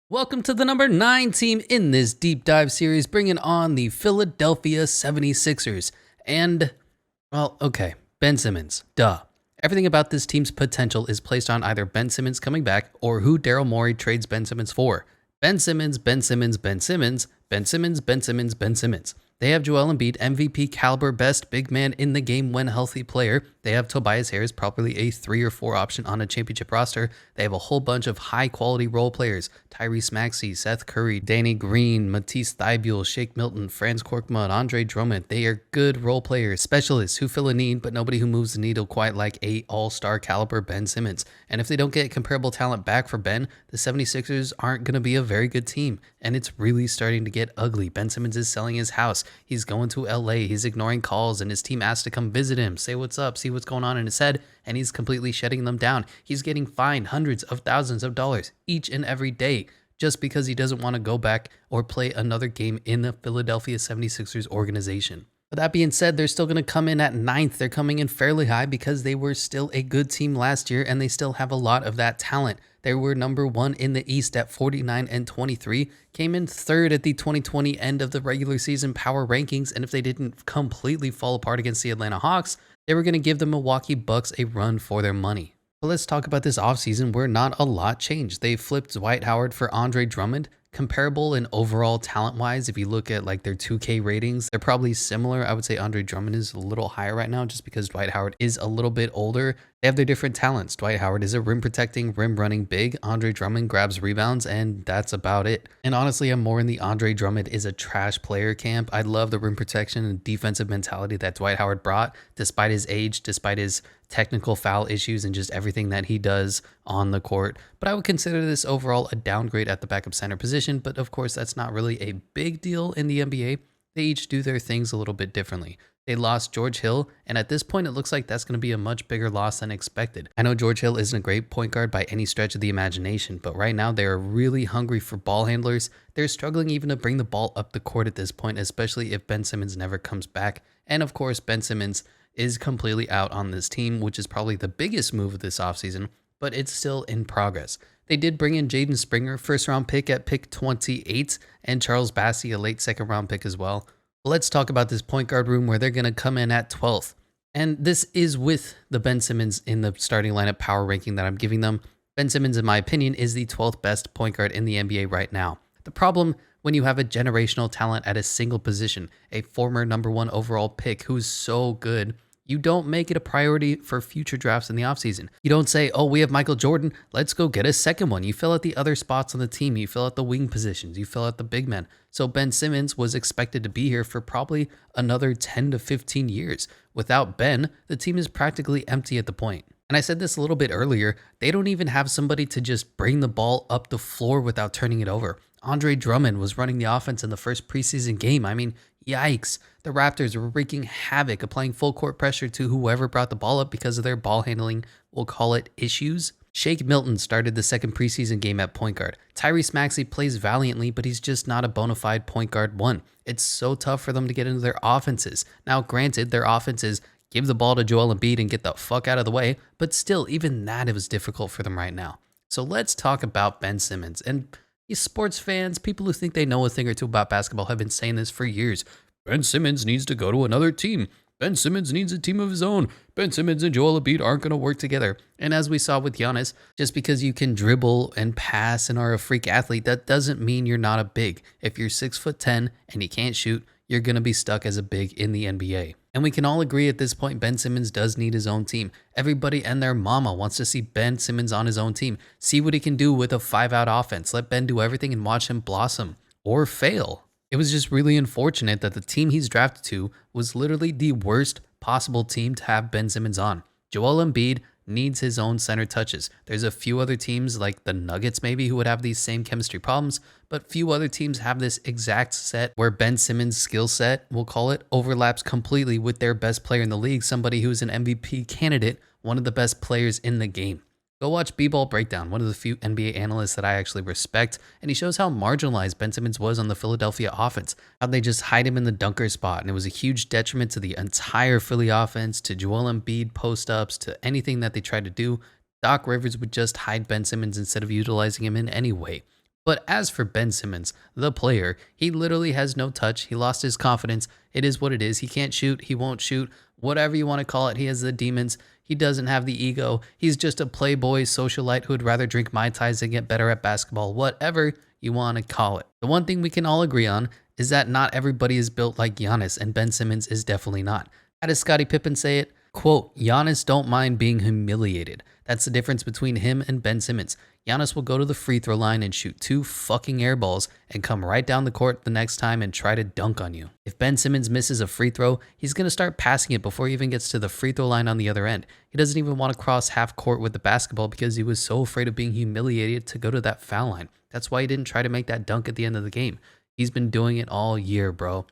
Welcome to the number 9 team in this deep dive series, bringing on the Philadelphia 76ers. And, well, okay, Ben Simmons, duh. Everything about this team's potential is placed on either Ben Simmons coming back or who Daryl Morey trades Ben Simmons for. Ben Simmons, Ben Simmons, Ben Simmons, Ben Simmons, Ben Simmons, Ben Simmons. They have Joel Embiid, MVP caliber, best big man in the game when healthy player. They have Tobias Harris, probably a 3 or 4 option on a championship roster. They have a whole bunch of high quality role players: Tyrese Maxey, Seth Curry, Danny Green, Matisse Thybulle, Shake Milton, Franz Korkmaz, Andre Drummond. They are good role players, specialists who fill a need, but nobody who moves the needle quite like a all-star caliber Ben Simmons. And if they don't get comparable talent back for Ben, the 76ers aren't going to be a very good team. And it's really starting to get ugly. Ben Simmons is selling his house. He's going to LA. He's ignoring calls, and his team asked to come visit him, say what's up, see what's going on in his head, and he's completely shutting them down. He's getting fined hundreds of thousands of dollars each and every day just because he doesn't want to go back or play another game in the Philadelphia 76ers organization. But that being said, they're still going to come in at 9th. They're coming in fairly high because they were still a good team last year, and they still have a lot of that talent. They were number 1 in the East at 49-23, came in 3rd at the 2020 end of the regular season power rankings, and if they didn't completely fall apart against the Atlanta Hawks, they were going to give the Milwaukee Bucks a run for their money. But let's talk about this offseason where not a lot changed. They flipped Dwight Howard for Andre Drummond. Comparable in overall talent-wise, if you look at like their 2K ratings, they're probably similar. I would say Andre Drummond is a little higher right now just because Dwight Howard is a little bit older. They have their different talents. Dwight Howard is a rim-protecting, rim-running big. Andre Drummond grabs rebounds, and that's about it. And honestly, I'm more in the Andre Drummond is a trash player camp. I love the rim protection and defensive mentality that Dwight Howard brought, despite his age, despite his technical foul issues, and just everything that he does on the court. But I would consider this overall a downgrade at the backup center position, but of course, that's not really a big deal in the NBA. They each do their things a little bit differently. They lost George Hill, and at this point, it looks like that's going to be a much bigger loss than expected. I know George Hill isn't a great point guard by any stretch of the imagination, but right now they are really hungry for ball handlers. They're struggling even to bring the ball up the court at this point, especially if Ben Simmons never comes back. And of course, Ben Simmons is completely out on this team, which is probably the biggest move of this offseason, but it's still in progress. They did bring in Jaden Springer, first-round pick at pick 28, and Charles Bassey, a late second-round pick as well. Let's talk about this point guard room where they're going to come in at 12th. And this is with the Ben Simmons in the starting lineup power ranking that I'm giving them. Ben Simmons, in my opinion, is the 12th best point guard in the NBA right now. The problem when you have a generational talent at a single position, a former number 1 overall pick who's so good, you don't make it a priority for future drafts in the offseason. You don't say, oh, we have Michael Jordan, let's go get a second one. You fill out the other spots on the team. You fill out the wing positions. You fill out the big men. So Ben Simmons was expected to be here for probably another 10 to 15 years. Without Ben, the team is practically empty at the point. And I said this a little bit earlier, they don't even have somebody to just bring the ball up the floor without turning it over. Andre Drummond was running the offense in the first preseason game. I mean, yikes. The Raptors were wreaking havoc, applying full court pressure to whoever brought the ball up because of their ball handling, we'll call it, issues. Shake Milton started the second preseason game at point guard. Tyrese Maxey plays valiantly, but he's just not a bona fide point guard 1. It's so tough for them to get into their offenses. Now, granted, their offenses give the ball to Joel Embiid and get the fuck out of the way, but still, even that is difficult for them right now. So let's talk about Ben Simmons. And you sports fans, people who think they know a thing or two about basketball have been saying this for years. Ben Simmons needs to go to another team. Ben Simmons needs a team of his own. Ben Simmons and Joel Embiid aren't going to work together. And as we saw with Giannis, just because you can dribble and pass and are a freak athlete, that doesn't mean you're not a big. If you're 6'10" and you can't shoot, you're going to be stuck as a big in the NBA. And we can all agree at this point, Ben Simmons does need his own team. Everybody and their mama wants to see Ben Simmons on his own team. See what he can do with a 5-out offense. Let Ben do everything and watch him blossom or fail. It was just really unfortunate that the team he's drafted to was literally the worst possible team to have Ben Simmons on. Joel Embiid needs his own center touches. There's a few other teams like the Nuggets maybe who would have these same chemistry problems, but few other teams have this exact set where Ben Simmons' skill set, we'll call it, overlaps completely with their best player in the league, somebody who's an MVP candidate, one of the best players in the game. Go watch B-Ball Breakdown, one of the few NBA analysts that I actually respect, and he shows how marginalized Ben Simmons was on the Philadelphia offense, how they just hide him in the dunker spot, and it was a huge detriment to the entire Philly offense, to Joel Embiid post-ups, to anything that they tried to do. Doc Rivers would just hide Ben Simmons instead of utilizing him in any way. But as for Ben Simmons, the player, he literally has no touch. He lost his confidence. It is what it is. He can't shoot. He won't shoot. Whatever you want to call it. He has the demons. He doesn't have the ego. He's just a playboy socialite who would rather drink Mai Tais than get better at basketball. Whatever you want to call it. The one thing we can all agree on is that not everybody is built like Giannis, and Ben Simmons is definitely not. How does Scottie Pippen say it? Quote, Giannis don't mind being humiliated. That's the difference between him and Ben Simmons. Giannis will go to the free throw line and shoot 2 fucking air balls and come right down the court the next time and try to dunk on you. If Ben Simmons misses a free throw, he's going to start passing it before he even gets to the free throw line on the other end. He doesn't even want to cross half court with the basketball because he was so afraid of being humiliated to go to that foul line. That's why he didn't try to make that dunk at the end of the game. He's been doing it all year, bro.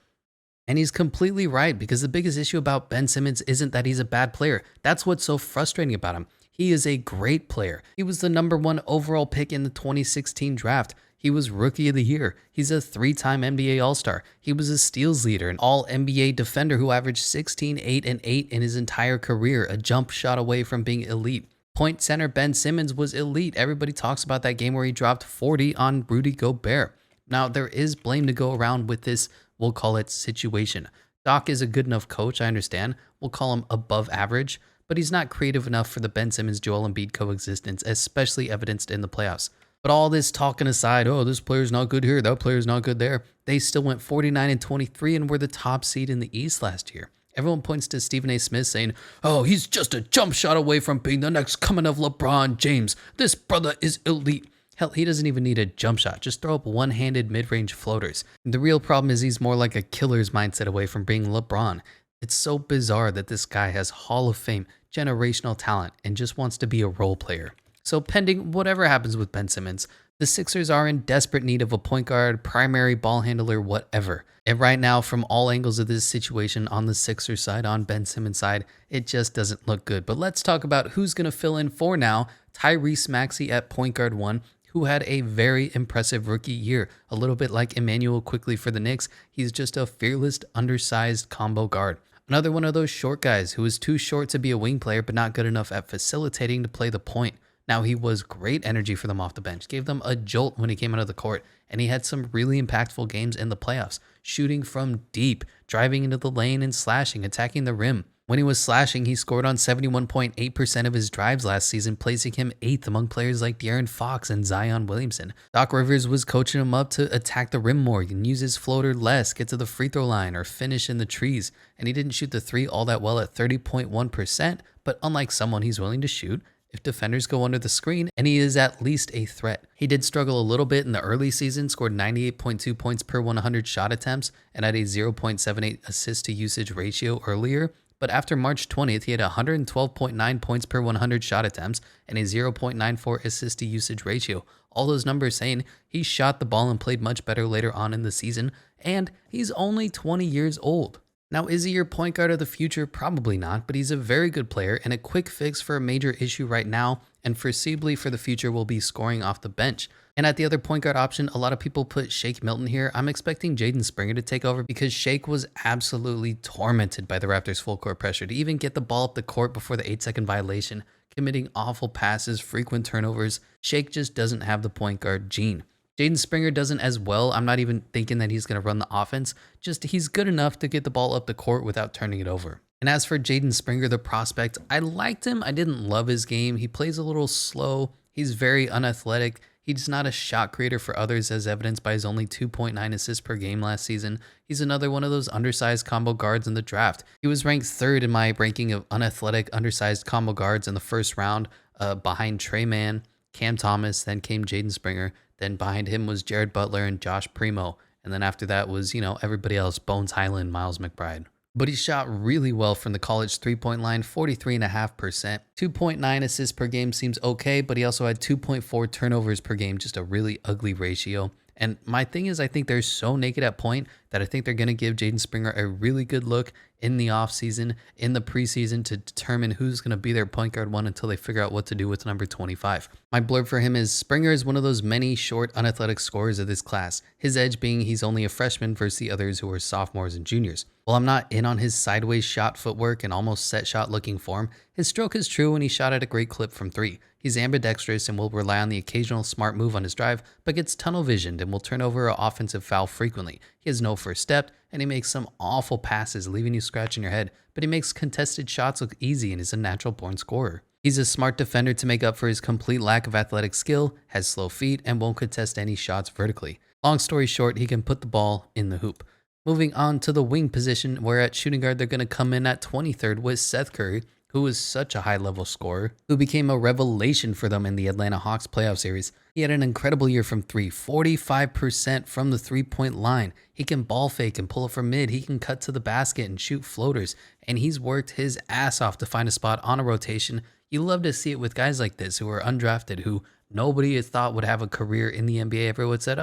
And he's completely right, because the biggest issue about Ben Simmons isn't that he's a bad player. That's what's so frustrating about him. He is a great player. He was the #1 overall pick in the 2016 draft. He was Rookie of the Year. He's a 3-time NBA All-Star. He was a steals leader, an All-NBA defender who averaged 16, 8, and 8 in his entire career, a jump shot away from being elite. Point center Ben Simmons was elite. Everybody talks about that game where he dropped 40 on Rudy Gobert. Now, there is blame to go around with this, we'll call it, situation. Doc is a good enough coach, I understand. We'll call him above average, but he's not creative enough for the Ben Simmons-Joel Embiid coexistence, especially evidenced in the playoffs. But all this talking aside, oh, this player's not good here, that player's not good there, they still went 49-23 and were the top seed in the East last year. Everyone points to Stephen A. Smith saying, oh, he's just a jump shot away from being the next coming of LeBron James. This brother is elite. Hell, he doesn't even need a jump shot. Just throw up one-handed mid-range floaters. The real problem is he's more like a killer's mindset away from being LeBron. It's so bizarre that this guy has Hall of Fame, generational talent, and just wants to be a role player. So pending whatever happens with Ben Simmons, the Sixers are in desperate need of a point guard, primary ball handler, whatever. And right now, from all angles of this situation on the Sixers side, on Ben Simmons' side, it just doesn't look good. But let's talk about who's going to fill in for now. Tyrese Maxey at point guard 1. Who had a very impressive rookie year, a little bit like Emmanuel Quickley for the Knicks. He's just a fearless, undersized combo guard. Another one of those short guys who was too short to be a wing player, but not good enough at facilitating to play the point. Now, he was great energy for them off the bench, gave them a jolt when he came out of the court, and he had some really impactful games in the playoffs, shooting from deep, driving into the lane and slashing, attacking the rim. When he was slashing, he scored on 71.8% of his drives last season, placing him 8th among players like De'Aaron Fox and Zion Williamson. Doc Rivers was coaching him up to attack the rim more and use his floater less, get to the free throw line, or finish in the trees. And he didn't shoot the 3 all that well at 30.1%, but unlike someone, he's willing to shoot if defenders go under the screen, and he is at least a threat. He did struggle a little bit in the early season, scored 98.2 points per 100 shot attempts, and had a 0.78 assist to usage ratio earlier. But after March 20th, he had 112.9 points per 100 shot attempts and a 0.94 assist to usage ratio. All those numbers saying he shot the ball and played much better later on in the season, and he's only 20 years old. Now, is he your point guard of the future? Probably not, but he's a very good player and a quick fix for a major issue right now, and foreseeably for the future will be scoring off the bench. And at the other point guard option, a lot of people put Shake Milton here. I'm expecting Jaden Springer to take over because Shake was absolutely tormented by the Raptors' full court pressure to even get the ball up the court before the 8-second violation, committing awful passes, frequent turnovers. Shake just doesn't have the point guard gene. Jaden Springer doesn't as well. I'm not even thinking that he's going to run the offense. Just he's good enough to get the ball up the court without turning it over. And as for Jaden Springer, the prospect, I liked him. I didn't love his game. He plays a little slow. He's very unathletic. He's not a shot creator for others, as evidenced by his only 2.9 assists per game last season. He's another one of those undersized combo guards in the draft. He was ranked 3rd in my ranking of unathletic, undersized combo guards in the first round, behind Trey Mann, Cam Thomas, then came Jaden Springer. Then behind him was Jared Butler and Josh Primo. And then after that was, everybody else, Bones Highland, Miles McBride. But he shot really well from the college three-point line, 43.5%. 2.9 assists per game seems okay, but he also had 2.4 turnovers per game, just a really ugly ratio. And my thing is, I think they're so naked at point that I think they're going to give Jaden Springer a really good look in the offseason, in the preseason, to determine who's going to be their point guard 1 until they figure out what to do with number 25. My blurb for him is Springer is one of those many short, unathletic scorers of this class, his edge being he's only a freshman versus the others who are sophomores and juniors. While I'm not in on his sideways shot footwork and almost set shot looking form, his stroke is true and he shot at a great clip from 3. He's ambidextrous and will rely on the occasional smart move on his drive, but gets tunnel visioned and will turn over an offensive foul frequently. He has no first step, and he makes some awful passes, leaving you scratching your head, but he makes contested shots look easy and is a natural born scorer. He's a smart defender to make up for his complete lack of athletic skill, has slow feet, and won't contest any shots vertically. Long story short, he can put the ball in the hoop. Moving on to the wing position, where at shooting guard they're going to come in at 23rd with Seth Curry, who is such a high-level scorer, who became a revelation for them in the Atlanta Hawks playoff series. He had an incredible year from three, 45% from the three-point line. He can ball fake and pull it from mid. He can cut to the basket and shoot floaters, and he's worked his ass off to find a spot on a rotation. You love to see it with guys like this who are undrafted, who nobody thought would have a career in the NBA. Everyone said,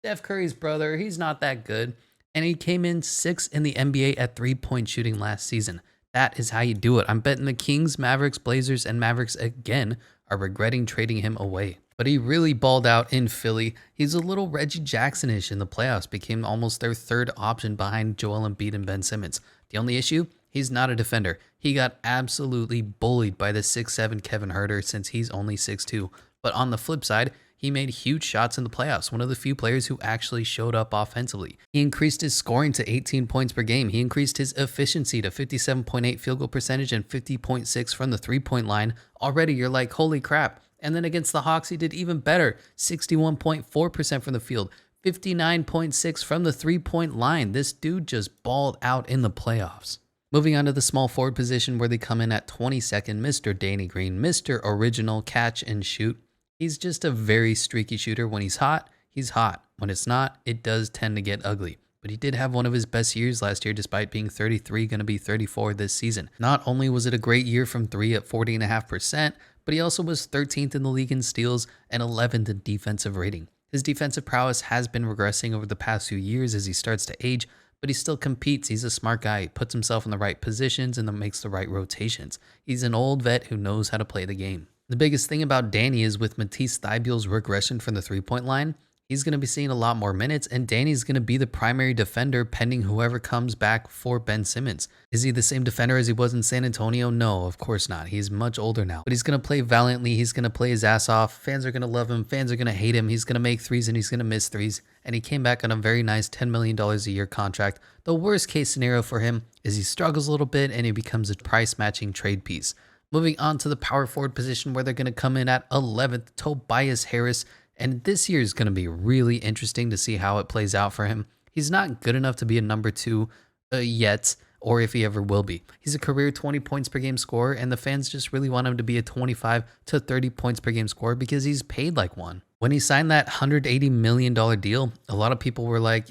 Steph Curry's brother, he's not that good. And he came in 6th in the NBA at three-point shooting last season. That is how you do it. I'm betting the Kings, Mavericks, Blazers, and Mavericks again are regretting trading him away. But he really balled out in Philly. He's a little Reggie Jackson-ish in the playoffs, became almost their third option behind Joel Embiid and Ben Simmons. The only issue? He's not a defender. He got absolutely bullied by the 6'7" Kevin Huerter since he's only 6'2". But on the flip side, he made huge shots in the playoffs, one of the few players who actually showed up offensively. He increased his scoring to 18 points per game. He increased his efficiency to 57.8 field goal percentage and 50.6 from the three-point line. Already, you're like, holy crap. And then against the Hawks, he did even better, 61.4% from the field, 59.6 from the three-point line. This dude just balled out in the playoffs. Moving on to the small forward position where they come in at 22nd, Mr. Danny Green, Mr. Original Catch and Shoot. He's just a very streaky shooter. When he's hot, he's hot. When it's not, it does tend to get ugly. But he did have one of his best years last year despite being 33, going to be 34 this season. Not only was it a great year from three at 40.5%, but he also was 13th in the league in steals and 11th in defensive rating. His defensive prowess has been regressing over the past few years as he starts to age, but he still competes. He's a smart guy. He puts himself in the right positions and then makes the right rotations. He's an old vet who knows how to play the game. The biggest thing about Danny is with Matisse Thybulle's regression from the three-point line, he's going to be seeing a lot more minutes, and Danny's going to be the primary defender pending whoever comes back for Ben Simmons. Is he the same defender as he was in San Antonio? No, of course not. He's much older now, but he's going to play valiantly. He's going to play his ass off. Fans are going to love him. Fans are going to hate him. He's going to make threes and he's going to miss threes, and he came back on a very nice $10 million a year contract. The worst case scenario for him is he struggles a little bit and he becomes a price-matching trade piece. Moving on to the power forward position where they're going to come in at 11th, Tobias Harris. And this year is going to be really interesting to see how it plays out for him. He's not good enough to be a number two yet, or if he ever will be. He's a career 20 points per game scorer, and the fans just really want him to be a 25 to 30 points per game scorer because he's paid like one. When he signed that $180 million deal, a lot of people were like,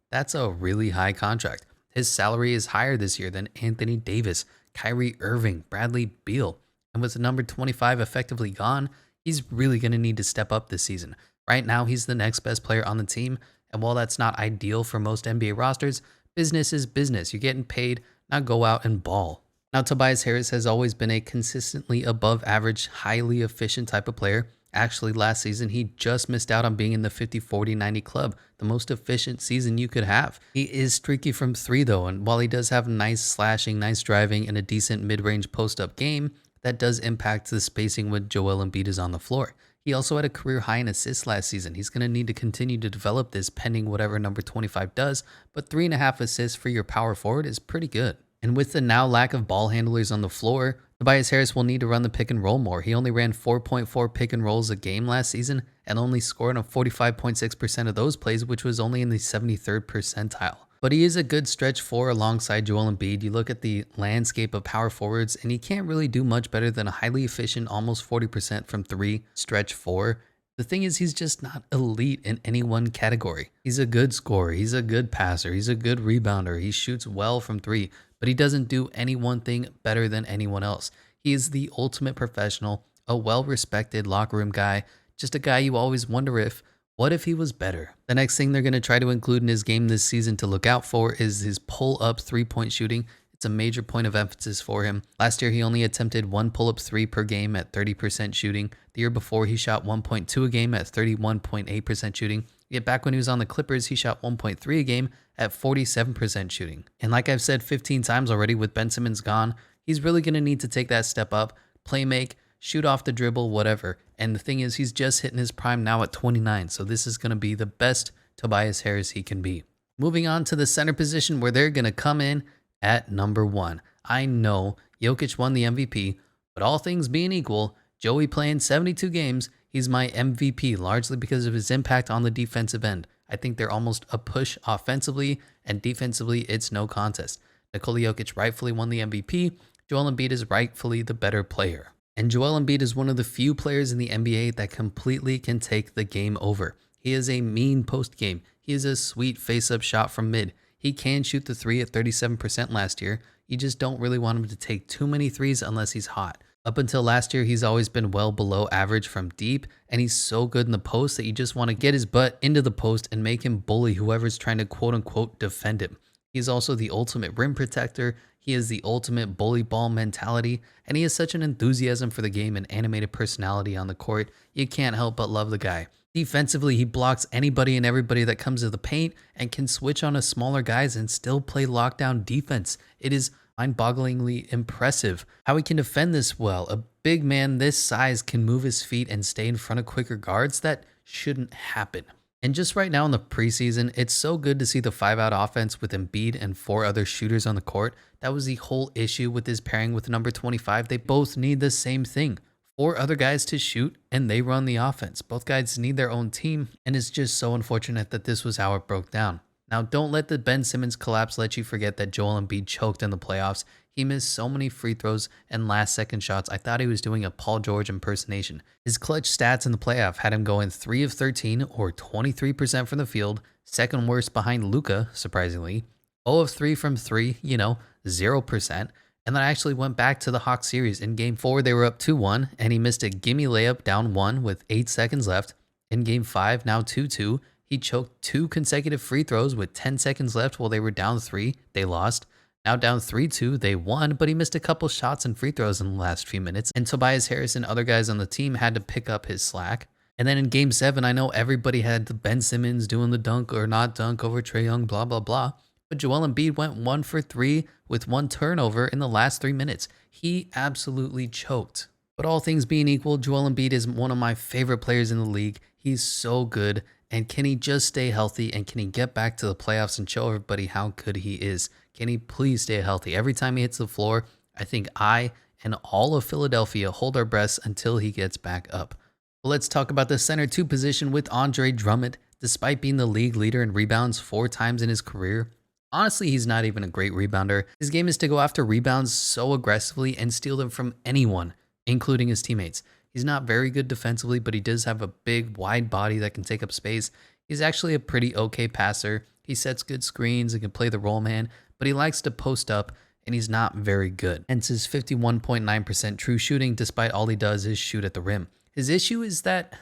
that's a really high contract. His salary is higher this year than Anthony Davis, Kyrie Irving, Bradley Beal. And with the number 25 effectively gone, he's really going to need to step up this season. Right now, he's the next best player on the team. And while that's not ideal for most NBA rosters, business is business. You're getting paid, now go out and ball. Now, Tobias Harris has always been a consistently above average, highly efficient type of player. Actually, last season, he just missed out on being in the 50-40-90 club, the most efficient season you could have. He is streaky from three, though, and while he does have nice slashing, nice driving, and a decent mid-range post-up game, that does impact the spacing when Joel Embiid is on the floor. He also had a career high in assists last season. He's going to need to continue to develop this pending whatever number 25 does, but 3.5 assists for your power forward is pretty good. And with the now lack of ball handlers on the floor, Tobias Harris will need to run the pick and roll more. He only ran 4.4 pick and rolls a game last season and only scored on 45.6% of those plays, which was only in the 73rd percentile. But he is a good stretch four alongside Joel Embiid. You look at the landscape of power forwards, and he can't really do much better than a highly efficient, almost 40% from three stretch four. The thing is, he's just not elite in any one category. He's a good scorer. He's a good passer. He's a good rebounder. He shoots well from three, but he doesn't do any one thing better than anyone else. He is the ultimate professional, a well-respected locker room guy, just a guy you always wonder what if he was better? The next thing they're going to try to include in his game this season to look out for is his pull-up three-point shooting. It's a major point of emphasis for him. Last year, he only attempted one pull-up three per game at 30% shooting. The year before, he shot 1.2 a game at 31.8% shooting. Yet back when he was on the Clippers, he shot 1.3 a game at 47% shooting. And like I've said 15 times already, with Ben Simmons gone, he's really going to need to take that step up, play make, shoot off the dribble, whatever. And the thing is, he's just hitting his prime now at 29, so this is going to be the best Tobias Harris he can be. Moving on to the center position where they're going to come in at number 1. I know Jokic won the MVP, but all things being equal, Joey playing 72 games, he's my MVP largely because of his impact on the defensive end. I think they're almost a push offensively, and defensively, it's no contest. Nikola Jokic rightfully won the MVP. Joel Embiid is rightfully the better player. And Joel Embiid is one of the few players in the NBA that completely can take the game over. He is a mean post game. He is a sweet face-up shot from mid. He can shoot the 3 at 37% last year. You just don't really want him to take too many threes unless he's hot. Up until last year, he's always been well below average from deep, and he's so good in the post that you just want to get his butt into the post and make him bully whoever's trying to quote-unquote defend him. He's also the ultimate rim protector. He is the ultimate bully ball mentality, and he has such an enthusiasm for the game and animated personality on the court. You can't help but love the guy. Defensively, he blocks anybody and everybody that comes to the paint and can switch on to smaller guys and still play lockdown defense. It is mind-bogglingly impressive how he can defend this well. A big man this size can move his feet and stay in front of quicker guards. That shouldn't happen. And just right now in the preseason, it's so good to see the 5-out offense with Embiid and 4 other shooters on the court. That was the whole issue with his pairing with number 25. They both need the same thing. 4 other guys to shoot, and they run the offense. Both guys need their own team, and it's just so unfortunate that this was how it broke down. Now, don't let the Ben Simmons collapse let you forget that Joel Embiid choked in the playoffs. He missed so many free throws and last-second shots. I thought he was doing a Paul George impersonation. His clutch stats in the playoff had him going 3 of 13 or 23% from the field, second worst behind Luka, surprisingly. 0 of 3 from 3, 0%. And then I actually went back to the Hawks series. In Game 4, they were up 2-1, and he missed a gimme layup down 1 with 8 seconds left. In Game 5, now 2-2, he choked 2 consecutive free throws with 10 seconds left while they were down 3. They lost. Now down 3-2, they won, but he missed a couple shots and free throws in the last few minutes, and Tobias Harris and other guys on the team had to pick up his slack. And then in Game 7, I know everybody had the Ben Simmons doing the dunk or not dunk over Trae Young, blah, blah, blah. But Joel Embiid went 1 for 3 with 1 turnover in the last 3 minutes. He absolutely choked. But all things being equal, Joel Embiid is one of my favorite players in the league. He's so good. And can he just stay healthy, and can he get back to the playoffs and show everybody how good he is? Can he please stay healthy? Every time he hits the floor, I think I and all of Philadelphia hold our breaths until he gets back up. Well, let's talk about the center 2 position with Andre Drummond. Despite being the league leader in rebounds 4 times in his career, honestly, he's not even a great rebounder. His game is to go after rebounds so aggressively and steal them from anyone, including his teammates. He's not very good defensively, but he does have a big, wide body that can take up space. He's actually a pretty okay passer. He sets good screens and can play the roll man, but he likes to post up, and he's not very good. Hence his 51.9% true shooting, despite all he does is shoot at the rim. His issue is that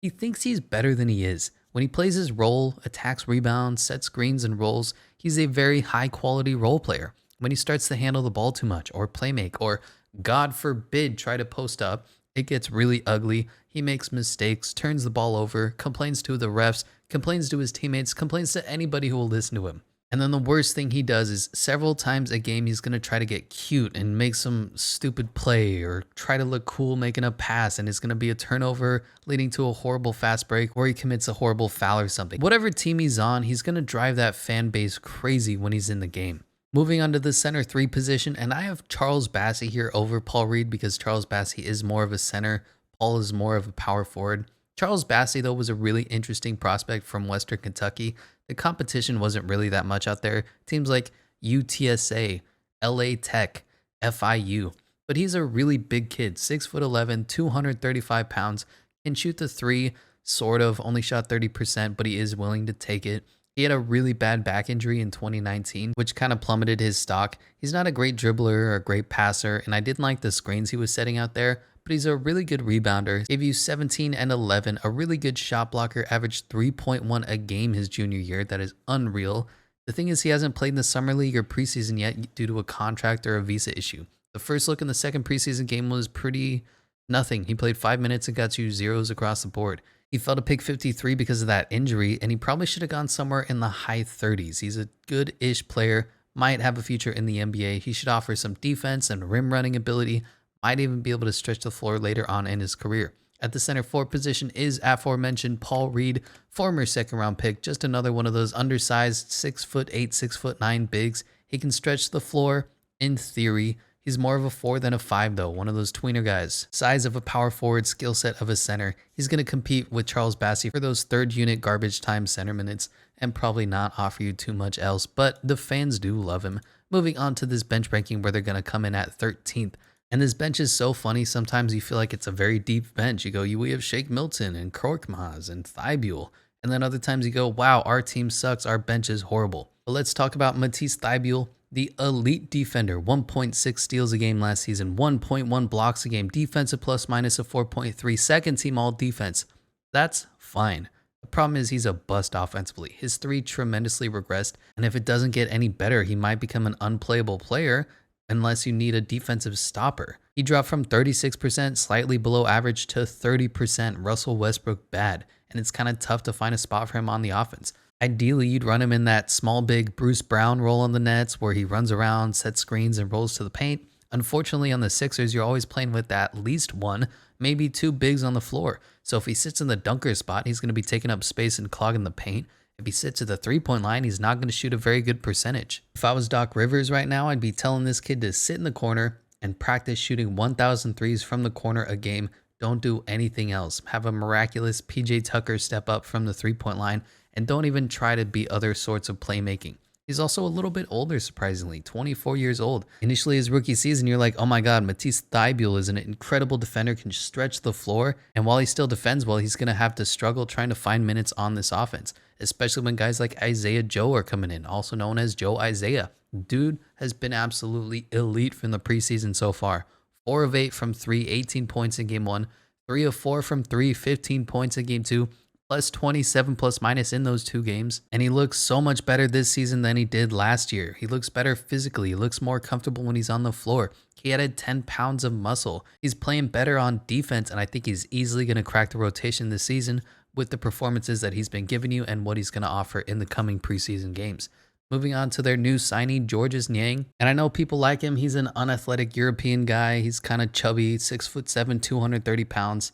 he thinks he's better than he is. When he plays his role, attacks rebounds, sets screens and rolls, he's a very high-quality role player. When he starts to handle the ball too much, or play make, or God forbid try to post up, it gets really ugly. He makes mistakes, turns the ball over, complains to the refs, complains to his teammates, complains to anybody who will listen to him. And then the worst thing he does is several times a game he's going to try to get cute and make some stupid play or try to look cool making a pass, and it's going to be a turnover leading to a horrible fast break, or he commits a horrible foul or something. Whatever team he's on, he's going to drive that fan base crazy when he's in the game. Moving on to the center 3 position, and I have Charles Bassey here over Paul Reed because Charles Bassey is more of a center. Paul is more of a power forward. Charles Bassey, though, was a really interesting prospect from Western Kentucky. The competition wasn't really that much out there. Teams like UTSA, LA Tech, FIU. But he's a really big kid, 6'11", 235 pounds, can shoot the 3, sort of, only shot 30%, but he is willing to take it. He had a really bad back injury in 2019, which kind of plummeted his stock. He's not a great dribbler or a great passer, and I didn't like the screens he was setting out there, but he's a really good rebounder. Gave you 17 and 11, a really good shot blocker, averaged 3.1 a game his junior year. That is unreal. The thing is, he hasn't played in the summer league or preseason yet due to a contract or a visa issue. The first look in the second preseason game was pretty nothing. He played 5 minutes and got you zeros across the board. He fell to pick 53 because of that injury, and he probably should have gone somewhere in the high 30s. He's a good-ish player, might have a future in the NBA. He should offer some defense and rim running ability, might even be able to stretch the floor later on in his career. At the center forward position is aforementioned Paul Reed, former second round pick, just another one of those undersized 6'8", 6'9" bigs. He can stretch the floor in theory. He's more of a 4 than a 5 though, one of those tweener guys. Size of a power forward, skill set of a center. He's going to compete with Charles Bassey for those third unit garbage time center minutes and probably not offer you too much else, but the fans do love him. Moving on to this bench ranking where they're going to come in at 13th. And this bench is so funny, sometimes you feel like it's a very deep bench. You go, we have Shake Milton and Korkmaz and Thibault. And then other times you go, wow, our team sucks, our bench is horrible. But let's talk about Matisse Thybulle, the elite defender. 1.6 steals a game last season, 1.1 blocks a game, defensive plus minus of 4.3, second team all defense. That's fine. The problem is he's a bust offensively. His three tremendously regressed, and if it doesn't get any better, he might become an unplayable player unless you need a defensive stopper. He dropped from 36%, slightly below average, to 30% Russell Westbrook bad, and it's kind of tough to find a spot for him on the offense. Ideally, you'd run him in that small, big Bruce Brown role on the Nets where he runs around, sets screens, and rolls to the paint. Unfortunately, on the Sixers, you're always playing with at least one, maybe two bigs on the floor. So if he sits in the dunker spot, he's going to be taking up space and clogging the paint. If he sits at the three-point line, he's not going to shoot a very good percentage. If I was Doc Rivers right now, I'd be telling this kid to sit in the corner and practice shooting 1,000 threes from the corner a game. Don't do anything else. Have a miraculous PJ Tucker step up from the three-point line, and don't even try to be other sorts of playmaking. He's also a little bit older, surprisingly, 24 years old. Initially, his rookie season, you're like, oh my God, Matisse Thybulle is an incredible defender, can stretch the floor. And while he still defends well, he's going to have to struggle trying to find minutes on this offense, especially when guys like Isaiah Joe are coming in, also known as Joe Isaiah. Dude has been absolutely elite from the preseason so far. 4 of 8 from 3, 18 points in game 1. 3 of 4 from 3, 15 points in game 2. Plus 27 plus minus in those 2 games. And he looks so much better this season than he did last year. He looks better physically. He looks more comfortable when he's on the floor. He added 10 pounds of muscle. He's playing better on defense, and I think he's easily going to crack the rotation this season with the performances that he's been giving you and what he's going to offer in the coming preseason games. Moving on to their new signee, Georges Niang. And I know people like him. He's an unathletic European guy. He's kind of chubby, 6'7", 230 pounds.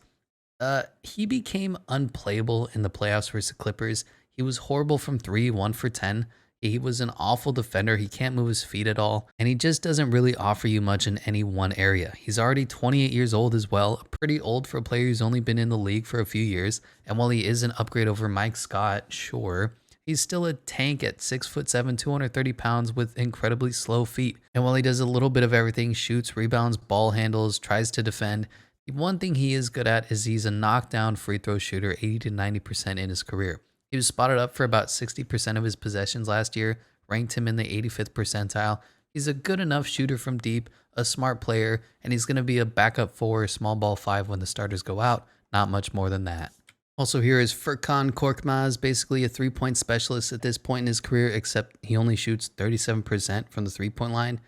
He became unplayable in the playoffs versus the Clippers. He was horrible from 3, 1 for 10. He was an awful defender. He can't move his feet at all. And he just doesn't really offer you much in any one area. He's already 28 years old as well. Pretty old for a player who's only been in the league for a few years. And while he is an upgrade over Mike Scott, sure, he's still a tank at 6'7", 230 pounds with incredibly slow feet. And while he does a little bit of everything, shoots, rebounds, ball handles, tries to defend, one thing he is good at is he's a knockdown free throw shooter, 80 to 90% in his career. He was spotted up for about 60% of his possessions last year, ranked him in the 85th percentile. He's a good enough shooter from deep, a smart player, and he's going to be a backup 4, small ball 5 when the starters go out. Not much more than that. Also here is Furkan Korkmaz, basically a three-point specialist at this point in his career, except he only shoots 37% from the three-point line.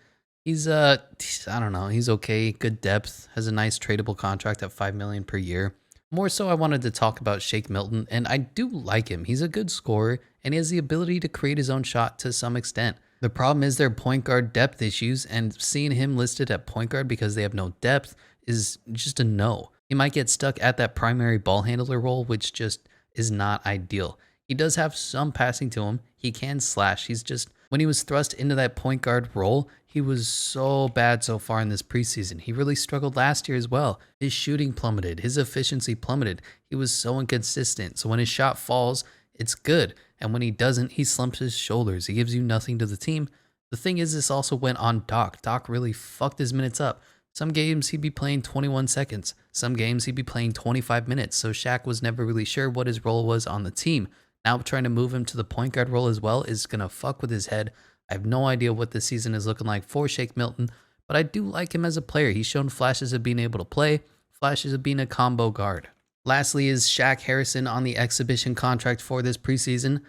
He's I don't know, he's okay, good depth, has a nice tradable contract at $5 million per year. More so, I wanted to talk about Shake Milton, and I do like him. He's a good scorer, and he has the ability to create his own shot to some extent. The problem is their point guard depth issues, and seeing him listed at point guard because they have no depth is just a no. He might get stuck at that primary ball handler role, which just is not ideal. He does have some passing to him. He can slash. He's just, when he was thrust into that point guard role, he was so bad so far in this preseason. He really struggled last year as well. His shooting plummeted. His efficiency plummeted. He was so inconsistent. So when his shot falls, it's good. And when he doesn't, he slumps his shoulders. He gives you nothing to the team. The thing is, this also went on Doc. Doc really fucked his minutes up. Some games he'd be playing 21 seconds. Some games he'd be playing 25 minutes. So Shaq was never really sure what his role was on the team. Now trying to move him to the point guard role as well is going to fuck with his head. I have no idea what this season is looking like for Shake Milton, but I do like him as a player. He's shown flashes of being able to play, flashes of being a combo guard. Lastly is Shaq Harrison on the exhibition contract for this preseason.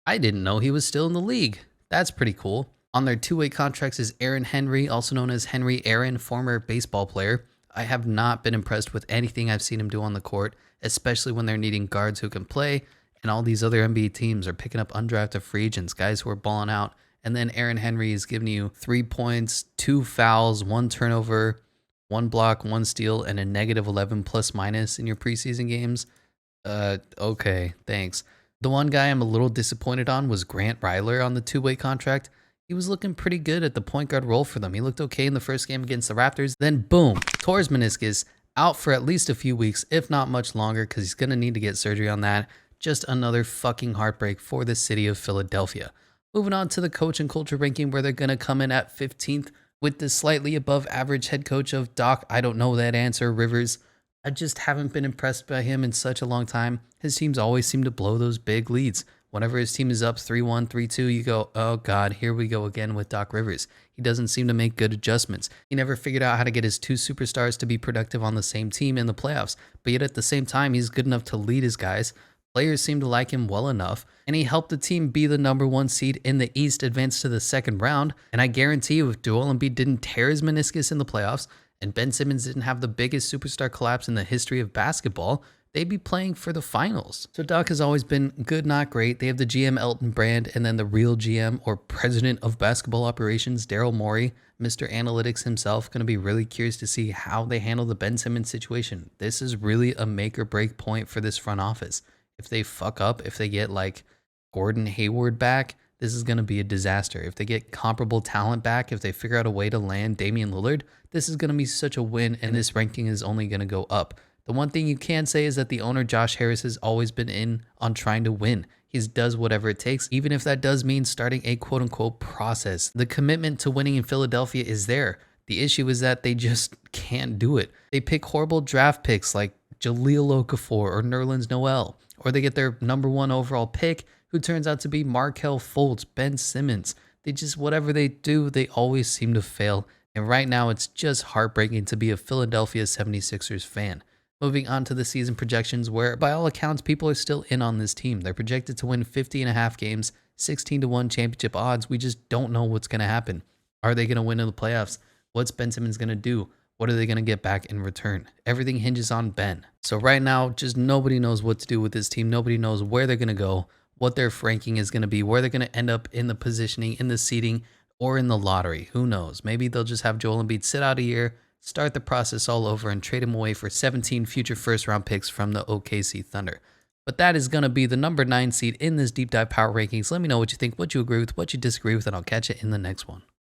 I didn't know he was still in the league. That's pretty cool. On their two-way contracts is Aaron Henry, also known as Henry Aaron, former baseball player. I have not been impressed with anything I've seen him do on the court, especially when they're needing guards who can play, and all these other NBA teams are picking up undrafted free agents, guys who are balling out. And then Aaron Henry is giving you 3 points, 2 fouls, 1 turnover, 1 block, 1 steal, and a negative 11 plus minus in your preseason games. Okay, thanks. The one guy I'm a little disappointed on was Grant Ryler on the two-way contract. He was looking pretty good at the point guard role for them. He looked okay in the first game against the Raptors. Then boom, tore his meniscus, out for at least a few weeks, if not much longer, because he's going to need to get surgery on that. Just another fucking heartbreak for the city of Philadelphia. Moving on to the coach and culture ranking, where they're going to come in at 15th with the slightly above average head coach of Doc, I don't know that answer, Rivers. I just haven't been impressed by him in such a long time. His teams always seem to blow those big leads. Whenever his team is up 3-1, 3-2, you go, oh God, here we go again with Doc Rivers. He doesn't seem to make good adjustments. He never figured out how to get his two superstars to be productive on the same team in the playoffs, but yet at the same time, he's good enough to lead his guys. Players seem to like him well enough, and he helped the team be the number 1 seed in the East, advance to the second round. And I guarantee you, if Joel Embiid didn't tear his meniscus in the playoffs, and Ben Simmons didn't have the biggest superstar collapse in the history of basketball, they'd be playing for the finals. So Doc has always been good, not great. They have the GM Elton Brand, and then the real GM or president of basketball operations, Daryl Morey, Mr. Analytics himself. Going to be really curious to see how they handle the Ben Simmons situation. This is really a make or break point for this front office. If they fuck up, if they get like Gordon Hayward back, this is going to be a disaster. If they get comparable talent back, if they figure out a way to land Damian Lillard, this is going to be such a win, and this ranking is only going to go up. The one thing you can say is that the owner, Josh Harris, has always been in on trying to win. He does whatever it takes, even if that does mean starting a quote-unquote process. The commitment to winning in Philadelphia is there. The issue is that they just can't do it. They pick horrible draft picks like Jahlil Okafor or Nerlens Noel, or they get their number 1 overall pick, who turns out to be Markelle Fultz, Ben Simmons. They just, whatever they do, they always seem to fail. And right now, it's just heartbreaking to be a Philadelphia 76ers fan. Moving on to the season projections, where by all accounts, people are still in on this team. They're projected to win 50.5 games, 16-1 championship odds. We just don't know what's going to happen. Are they going to win in the playoffs? What's Ben Simmons going to do? What are they going to get back in return? Everything hinges on Ben. So right now, just nobody knows what to do with this team. Nobody knows where they're going to go, what their ranking is going to be, where they're going to end up in the positioning, in the seeding, or in the lottery. Who knows? Maybe they'll just have Joel Embiid sit out a year, start the process all over, and trade him away for 17 future first-round picks from the OKC Thunder. But that is going to be the number 9 seed in this deep dive power rankings. Let me know what you think, what you agree with, what you disagree with, and I'll catch you in the next one.